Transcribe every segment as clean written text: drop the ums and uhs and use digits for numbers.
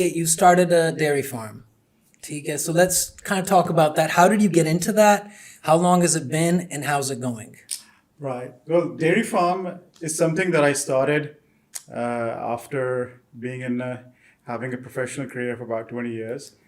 You started a dairy farm. Okay, so let's kind of talk about that. How did you get into that? How long has it been and how's it going? Right. Well, dairy farm is something that I started after being in having a professional career for about 20 years.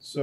So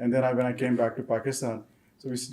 and then when I came back to Pakistan, so we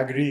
agri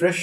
fresh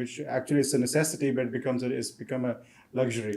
which actually is a necessity but it's become a luxury.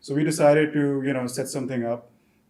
So we decided to set something up.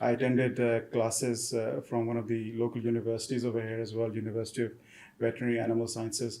I attended classes from one of the local universities over here as well, University of Veterinary Animal Sciences.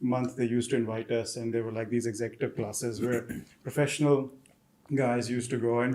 month they used to invite us and they were like these executive classes where professional guys used to go and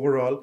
overall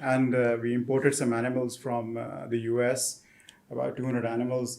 and we imported some animals from the US. About 200 animals.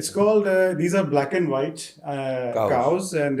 It's called, these are black and white cows and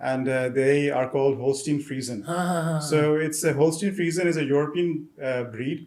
and they are called Holstein Friesian. So it's a Holstein Friesian is a European breed,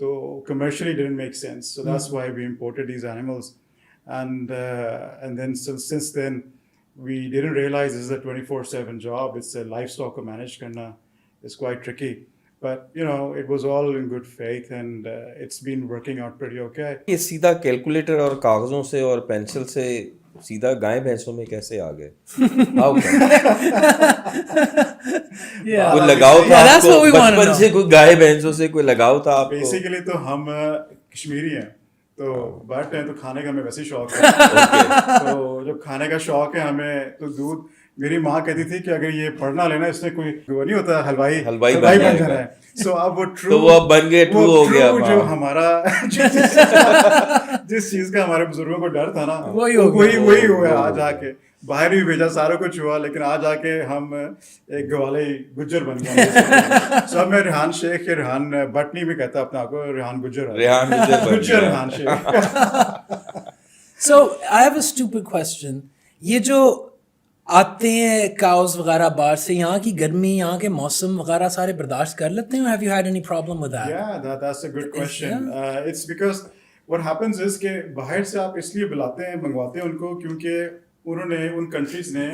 So commercially didn't make sense. So that's why we imported these animals. And then since then, we didn't realize this is a 24/7 job. It's a livestock ko manage karna. It's quite tricky. But, it was all in good faith and it's been working out pretty okay. یہ سیدھا calculator اور کاغذوں سے اور pencil سے سیدھا گائے بھینسوں میں کیسے آ گئے؟ کوئی لگاؤ تھا آپ کو بچپن سے؟ کوئی گائے بھینسوں سے کوئی لگاؤ تھا آپ کو؟ بیسیکلی تو ہم کشمیری ہیں تو بٹ ہیں تو کھانے کا ہمیں ویسے شوق ہے. تو جب کھانے کا شوق ہے ہمیں تو دودھ میری ماں کہتی تھی کہ اگر یہ پڑھنا لینا اس میں کوئی وہ نہیں ہوتا ہلوائی بن جانا ہے. سو اب وہ ٹرو وہ بن گئے ٹرو ہو گیا. جو ہمارا جس چیز کا ہمارے بزرگوں کو ڈر تھا نا وہی ہوا. آج آ کے باہر بھی بھیجا سارا کچھ ہوا لیکن آج آ کے ہم ایک گوالے گجر بن گئے. سو اب میں ریحان شیخ یا ریحان بٹنی بھی کہتا اپنا آپ کو, ریحان گجر ریحان شیخ. So I have a stupid question. یہ جو آتے ہیں کاؤز وغیرہ باہر سے, یہاں کی گرمی, یہاں کے موسم وغیرہ سارے برداشت کر لیتے ہیں؟ Have you had any problem with that? Yeah, that's a good question. It's because what happens is کہ باہر سے آپ اس لیے بلاتے ہیں, منگواتے ہیں ان کو کیونکہ انہوں نے ان کنٹریز نے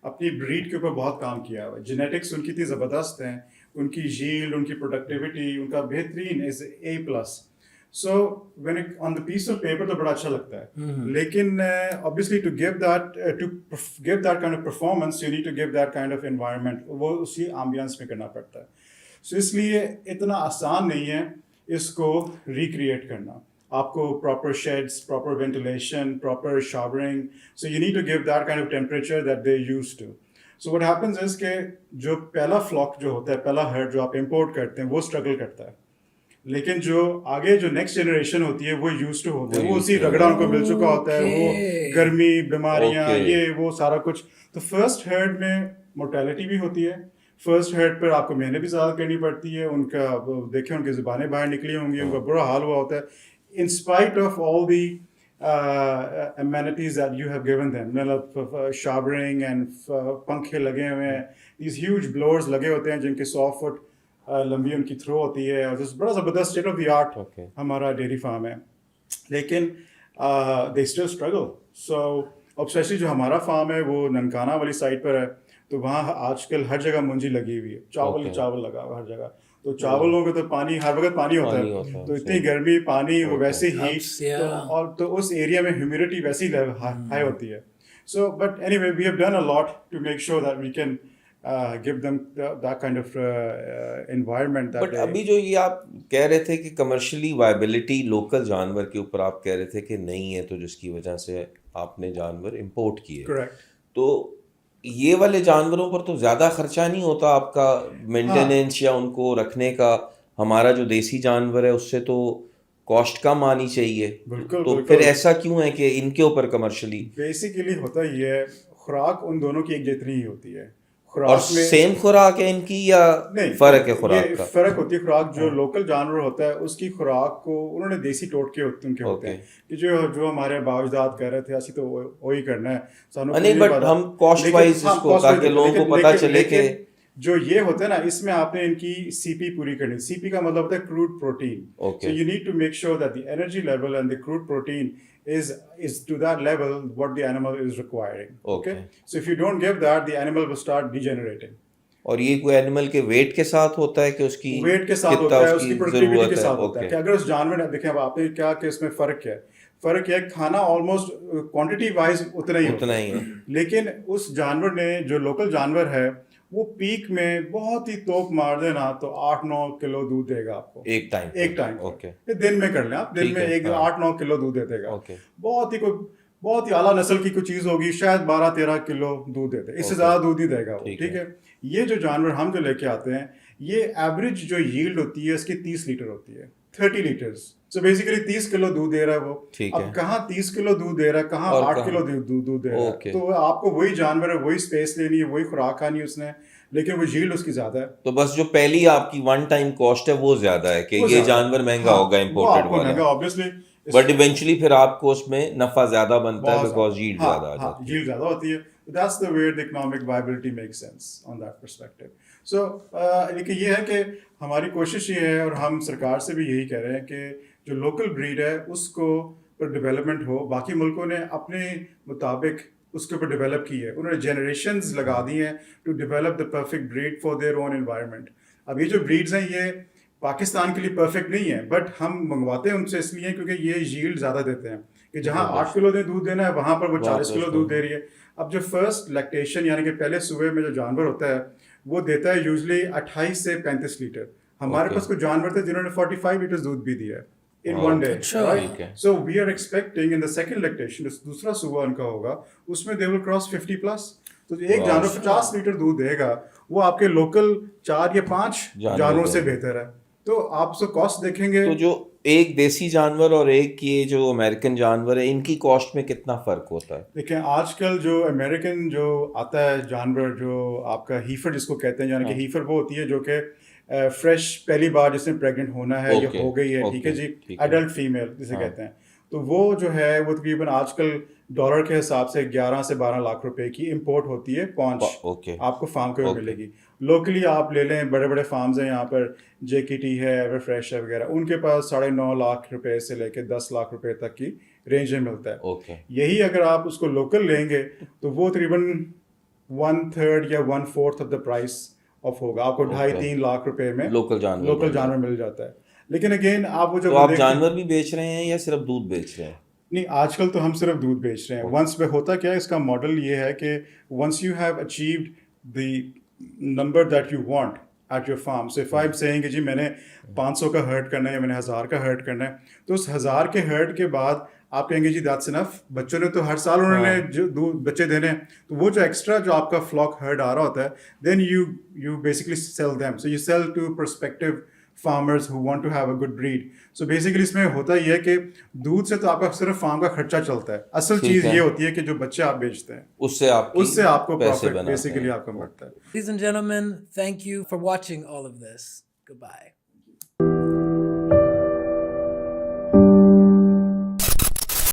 اپنی بریڈ کے اوپر بہت کام کیا ہوا. جینیٹکس ان کی اتنی زبردست ہیں, ان کی ییلڈ, ان کی پروڈکٹیوٹی, ان کا بہترین از A+. So when on the piece of paper تو بڑا اچھا لگتا ہے, لیکن obviously to give that kind of performance you need to give that kind of environment. وہ اسی ambience میں کرنا پڑتا ہے. So اس لیے اتنا آسان نہیں ہے اس کو ریکریٹ کرنا. آپ کو proper sheds, proper ventilation, proper showering. So you need to give that kind of temperature that they used to. So what happens is کہ جو پہلا flock جو ہوتا ہے, پہلا herd جو آپ import کرتے ہیں وہ struggle کرتا ہے, لیکن جو آگے جو نیکسٹ جنریشن ہوتی ہے وہ یوز ٹو ہوتے ہیں, وہ اسی رگڑا ان کو مل چکا ہوتا ہے, وہ گرمی, بیماریاں, یہ وہ سارا کچھ. تو فرسٹ ہرڈ میں مورٹیلٹی بھی ہوتی ہے, فرسٹ ہرڈ پر آپ کو محنت بھی زیادہ کرنی پڑتی ہے. ان کا دیکھیں ان کی زبانیں باہر نکلی ہوں گی, ان کا برا حال ہوا ہوتا ہے. In spite of all the amenities that you have given them, مطلب showering and پنکھے لگے ہوئے ہیں, these huge blowers لگے ہوتے ہیں جن کے 100 فٹ لمبی ان کی تھرو ہوتی ہے, اور بڑا زبردست اسٹیٹ آف دی آرٹ ہمارا ڈیری فارم ہے. لیکن they still struggle. So specially جو ہمارا فارم ہے وہ ننکانہ والی سائڈ پر ہے, تو وہاں آج کل ہر جگہ منجی لگی ہوئی ہے, چاول لگا ہوا ہر جگہ. تو چاولوں کو تو پانی ہر وقت پانی ہوتا ہے, تو اتنی گرمی پانی وہ ویسے ہیٹ, اور تو اس ایریا میں ہیومیڈیٹی ویسی ہائی ہوتی ہے. So but anyway, we have done a lot to make sure that we can give them that kind of environment that but ابھی جو یہ آپ کہہ رہے تھے کہ کمرشلی وائبلٹی لوکل جانور کے اوپر آپ کہہ رہے تھے کہ نہیں ہے, تو جس کی وجہ سے آپ نے جانور امپورٹ کیے. correct. تو یہ والے جانوروں پر تو زیادہ خرچہ نہیں ہوتا آپ کا مینٹیننس یا ان کو رکھنے کا؟ ہمارا جو دیسی جانور ہے اس سے تو کاسٹ کم آنی چاہیے. بالکل. تو پھر ایسا کیوں ہے کہ ان کے اوپر کمرشلی؟ بیسیکلی ہوتا یہ ہے, خوراک ان دونوں کی ایک جتنی ہی ہوتی ہے. اور سیم خوراک ہے ان کی یا فرق ہے خوراک کا؟ فرق ہوتی ہے. خوراک جو لوکل جانور ہوتا ہے اس کی خوراک کو انہوں نے دیسی ٹوٹکے ان کے ہوتے ہیں کہ جو ہمارے باوجداد کہہ رہے تھے اسی تو وہی کرنا ہے سانو. نہیں بٹ ہم کاسٹ وائز اس کو تاکہ لوگوں کو پتہ چلے کہ جو یہ ہوتا ہے نا, اس میں آپ نے ان کی سی پی پوری کرنی. سی پی کا مطلب ہوتا ہے crude protein. So you need to make sure that the energy level and the crude protein is to that level what the animal is requiring. Okay. So if you don't give that, the animal will start degenerating. اور یہ کوئی animal کے wait کے ساتھ ہوتا ہے کہ اس کی ویٹ کے ساتھ ہوتا ہے, اس کی پروڈکٹیوٹی کے ساتھ ہوتا ہے کہ اگر اس جانور نے دیکھیں اب آپ نے کیا کہ اس میں فرق کیا ہے. فرق ہے کھانا آلموسٹ کوانٹٹی وائز اتنا ہی ہے, لیکن اس جانور نے جو لوکل جانور ہے وہ پیک میں بہت ہی توپ مار دینا تو 8-9 کلو دودھ دے گا آپ کو ایک ٹائم. دن میں کر لیں آپ, دن میں 8-9 کلو دودھ دے گا. بہت ہی اعلیٰ نسل کی کوئی چیز ہوگی شاید 12-13 کلو دودھ دیتے, اس سے زیادہ دودھ ہی دے گا وہ. ٹھیک ہے. یہ جو جانور ہم جو لے کے آتے ہیں یہ ایوریج جو ییلڈ ہوتی ہے اس کی 30 لیٹر ہوتی ہے, 30 لیٹرز. سو بیسیکلی 30 کلو دودھ دے رہا ہے وہ. اب کہاں 30 کلو دودھ دے رہا ہے, کہاں 8 کلو دودھ دے رہا ہے. تو آپ کو وہی جانور ہے, وہی اسپیس لینی ہے, وہی خوراک کھانی ہے اس نے, لیکن وہ ییلڈ اس کی زیادہ ہے. تو بس جو پہلی آپ کی ون ٹائم کاسٹ ہے وہ زیادہ ہے کہ یہ جانور مہنگا ہوگا امپورٹڈ والا, بٹ ایونچولی پھر آپ کو اس میں نفع زیادہ بنتا ہے بیکاز ییلڈ زیادہ آ جاتی ہے. ییلڈ زیادہ ہوتی ہے. That's the way the economic viability makes sense on that perspective. So لیکن یہ ہے کہ ہماری کوشش یہ ہے اور ہم سرکار سے بھی یہی کہہ رہے ہیں کہ جو لوکل بریڈ ہے اس کو پر ڈیولپمنٹ ہو. باقی ملکوں نے اپنے مطابق اس کے اوپر ڈیولپ کی ہے, انہوں نے جنریشنز لگا دی ہیں to develop the perfect breed for their own environment. اب یہ جو بریڈز ہیں یہ پاکستان کے لیے پرفیکٹ نہیں ہے, بٹ ہم منگواتے ہیں ان سے اس لیے کیونکہ یہ ییلڈ زیادہ دیتے ہیں کہ جہاں 8 کلو دودھ دینا ہے وہاں پر وہ 40 کلو دودھ دے رہی ہے. اب جو فرسٹ لیکٹیشن یعنی کہ پہلے صبح میں جو جانور ہوتا ہے وہ دیتا ہے یوزلی 28 سے 35 لیٹر. ہمارے پاس کچھ جانور تھے جنہوں نے 45 لیٹر دودھ بھی دیا ہے in one day, right? So we are expecting in the second lactation, دوسرا صبح ان کا ہوگا, اس میں they will cross 50 plus. تو ایک جانور 50 لیٹر دودھ دے گا, وہ آپ کے لوکل 4 یا 5 جانوروں سے بہتر ہے. تو آپ سے کاسٹ دیکھیں گے, تو جو ایک دیسی جانور اور ایک یہ جو امریکن جانور ہے ان کی کاسٹ میں کتنا فرق ہوتا ہے؟ دیکھیں آج کل جو امریکن جو آتا ہے جانور, جو آپ کا ہیفر جس کو کہتے ہیں, یعنی کہ ہیفر وہ ہوتی ہے جو کہ فریش پہلی بار جس نے پریگنٹ ہونا ہے یا ہو گئی ہے, ٹھیک ہے جی, ایڈلٹ فیمیل جسے کہتے ہیں, تو وہ جو ہے وہ تقریباً آج کل ڈالر کے حساب سے 11 سے 12 لاکھ روپے کی امپورٹ ہوتی ہے پونچ, آپ کو فارم کے ملے گی. لوکلی آپ لے لیں, بڑے بڑے فارمز ہیں یہاں پر, جے کی ٹی ہے, ایور فریش ہے وغیرہ, ان کے پاس 9.5 لاکھ روپے سے لے کے 10 لاکھ روپے تک کی رینج میں ملتا ہے. یہی اگر آپ اس کو لوکل لیں گے تو وہ تقریباً 1/3 یا 1/4 آف دا پرائس آف ہوگا, آپ کو 2.5-3 لاکھ روپے میں لوکل جانور مل جاتا ہے. لیکن اگین آپ وہ جو آپ جانور بھی بیچ رہے ہیں یا صرف دودھ بیچ رہے ہیں؟ نہیں, آج کل تو ہم صرف دودھ بیچ رہے ہیں. ونس پہ ہوتا کیا ہے, اس کا ماڈل یہ ہے کہ once you have achieved the number that you want at your farm, so if I am seeing کہ جی میں نے 500 کا ہرٹ کرنا ہے یا میں نے 1000 کا ہرٹ کرنا ہے, تو اس 1000 کے ہرٹ کے بعد آپ کہیں گے جی دیٹس انف, بچوں نے تو ہر سال انہوں نے جو بچے دینے ہیں, تو وہ جو ایکسٹرا جو آپ کا فلاک ہرٹ آ رہا ہوتا ہے, then you basically sell them. So you sell to perspective farmers who want to have a good breed. So basically اس میں ہوتا یہ ہے کہ دودھ سے تو آپ کا صرف فارم کا خرچہ چلتا ہے, اصل چیز یہ ہوتی ہے کہ جو بچے آپ بیچتے ہیں اس سے آپ کو پروفٹ بیسیکلی آپ کا بڑھتا ہے. Ladies and gentlemen, thank you for watching all of this. Goodbye.